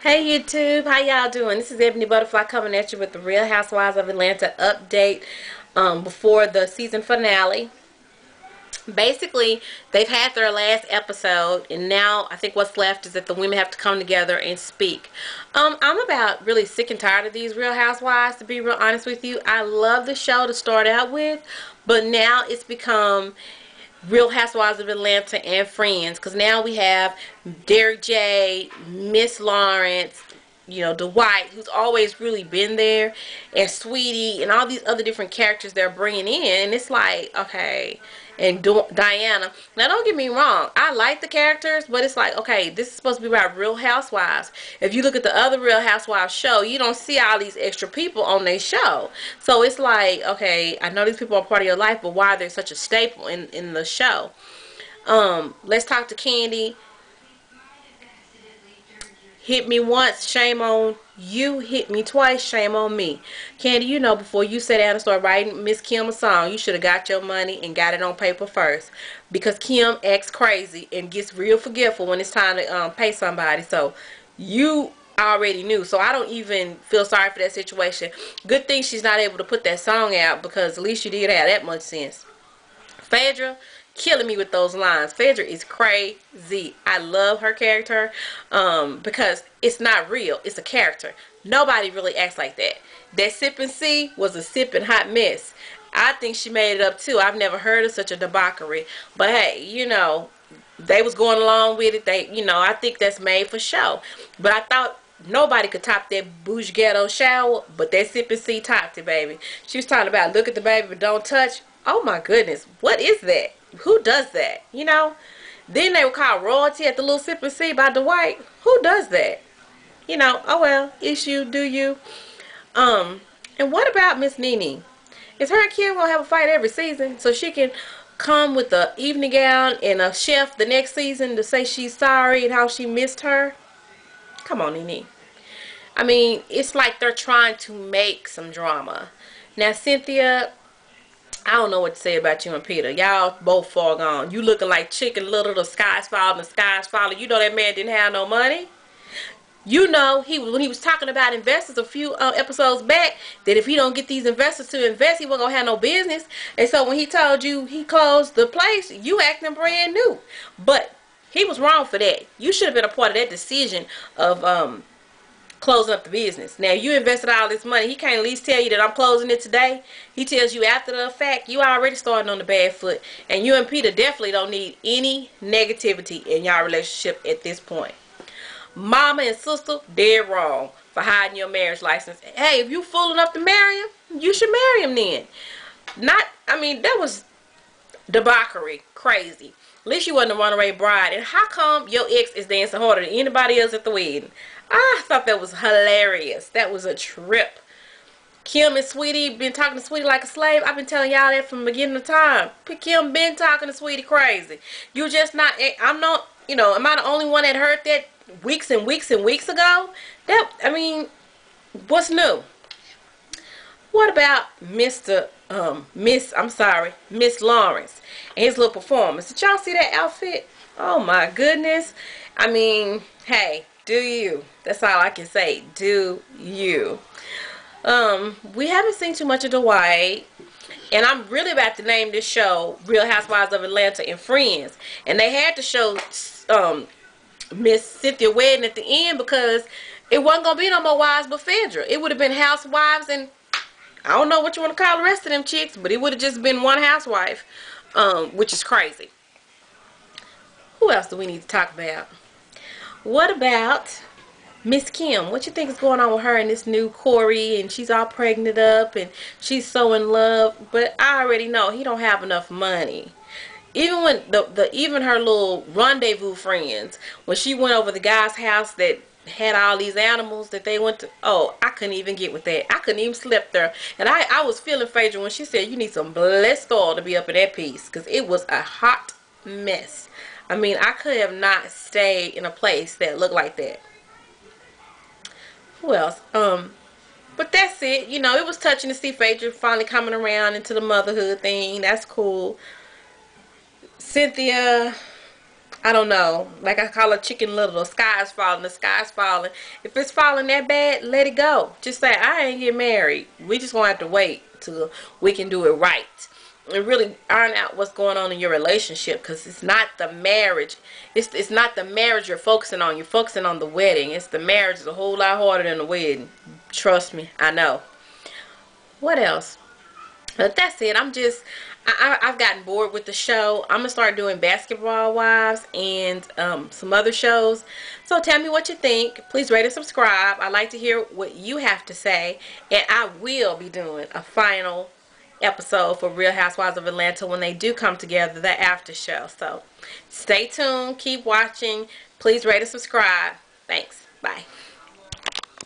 Hey YouTube, how y'all doing? This is Ebony Butterfly coming at you with the Real Housewives of Atlanta update before the season finale. Basically, they've had their last episode, and now I think what's left is that the women have to come together and speak. I'm about really sick and tired of these Real Housewives, to be real honest with you. I love the show to start out with, but now it's become Real Housewives of Atlanta and Friends, because now we have Derek J, Miss Lawerence, Dwight, who's always really been there, and Sweetie, and all these other different characters they're bringing in, and it's like, okay, and Diana. Now, don't get me wrong, I like the characters, but it's like, okay, this is supposed to be about Real Housewives. If you look at the other Real Housewives show, you don't see all these extra people on their show. So it's like, okay, I know these people are part of your life, but why are they such a staple in the show? Let's talk to Candy. Hit me once, shame on you. Hit me twice, shame on me. Candy, before you sit down and start writing Miss Kim a song, you should have got your money and got it on paper first. Because Kim acts crazy and gets real forgetful when it's time to pay somebody. So you already knew. So I don't even feel sorry for that situation. Good thing she's not able to put that song out, because at least you did have that much sense. Phaedra, killing me with those lines. Phaedra is crazy. I love her character because it's not real. It's a character. Nobody really acts like that. That sipping C was a sipping hot mess. I think she made it up too. I've never heard of such a debauchery. But hey, they was going along with it. I think that's made for show. But I thought nobody could top that bougie ghetto shower, but that sipping C topped it, baby. She was talking about look at the baby but don't touch. Oh my goodness, what is that? Who does that? Then they were called royalty at the little sip and see by Dwight. Who does that? Oh well, it's you, do you. And what about Miss NeNe? Is her and Kim gonna have a fight every season so she can come with a evening gown and a chef the next season to say she's sorry and how she missed her? Come on, NeNe. I mean, it's like they're trying to make some drama. Now, Cynthia, I don't know what to say about you and Peter. Y'all both far gone. You looking like Chicken Little, the skies falling, the skies falling. You know that man didn't have no money. When he was talking about investors a few episodes back, that if he don't get these investors to invest, he wasn't gonna have no business. And so when he told you he closed the place, you acting brand new. But he was wrong for that. You should have been a part of that decision of closing up the business. Now, you invested all this money. He can't at least tell you that I'm closing it today. He tells you after the fact. You already starting on the bad foot. And you and Peter definitely don't need any negativity in y'all relationship at this point. Mama and sister, dead wrong for hiding your marriage license. Hey, if you fool enough to marry him, you should marry him then. That was debauchery. Crazy. At least you wasn't a runaway bride. And how come your ex is dancing harder than anybody else at the wedding? I thought that was hilarious. That was a trip. Kim and Sweetie been talking to Sweetie like a slave. I've been telling y'all that from the beginning of time. Kim been talking to Sweetie crazy. You just not, I'm not, am I the only one that heard that weeks and weeks and weeks ago? What's new? What about Miss Lawerence and his little performance? Did y'all see that outfit? Oh my goodness. Hey, do you? That's all I can say. Do you? We haven't seen too much of Dwight. And I'm really about to name this show Real Housewives of Atlanta and Friends. And they had to show Miss Cynthia wedding at the end because it wasn't going to be no more wives but Phaedra. It would have been housewives and I don't know what you want to call the rest of them chicks, but it would have just been one housewife, which is crazy. Who else do we need to talk about? What about Miss Kim? What you think is going on with her and this new Corey? And she's all pregnant up and she's so in love. But I already know he don't have enough money. Even when even her little rendezvous friends, when she went over the guy's house that had all these animals that they went to, oh, I couldn't even get with that. I couldn't even slip there. And I was feeling Phaedra when she said you need some blessed oil to be up in that piece, because it was a hot mess. I could have not stayed in a place that looked like that. Who else? But that's it. It was touching to see Phaedra finally coming around into the motherhood thing. That's cool. Cynthia, I don't know. Like I call it Chicken Little. The sky is falling. The sky is falling. If it's falling that bad, let it go. Just say, I ain't get married. We just gonna have to wait till we can do it right. And really iron out what's going on in your relationship, because it's not the marriage. It's not the marriage you're focusing on. You're focusing on the wedding. It's the marriage is a whole lot harder than the wedding. Trust me, I know. What else? But that's it. I've gotten bored with the show. I'm gonna start doing Basketball Wives and some other shows. So tell me what you think. Please rate and subscribe. I'd like to hear what you have to say, and I will be doing a final episode for Real Housewives of Atlanta when they do come together, the after show. So stay tuned. Keep watching. Please rate and subscribe. Thanks. Bye.